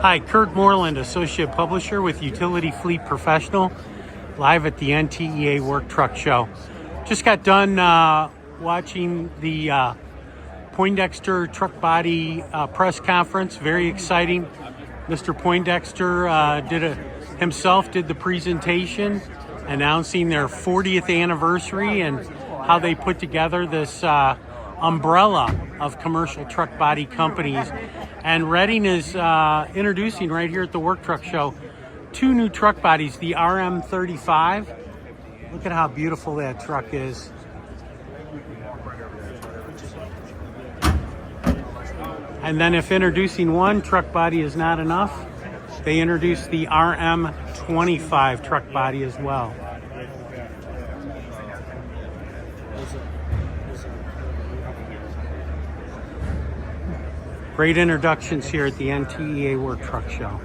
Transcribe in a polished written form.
Hi, Kurt Moreland, Associate Publisher with Utility Fleet Professional, live at the NTEA Work Truck Show. Just got done watching the Poindexter Truck Body press conference. Very exciting. Mr. Poindexter did the presentation announcing their 40th anniversary and how they put together this umbrella of commercial truck body companies. And Redding is introducing right here at the Work Truck Show 2 new truck bodies, the RM35. Look at how beautiful that truck is. And then if introducing one truck body is not enough, they introduced the RM25 truck body as well. Great introductions here at the NTEA Work Truck Show.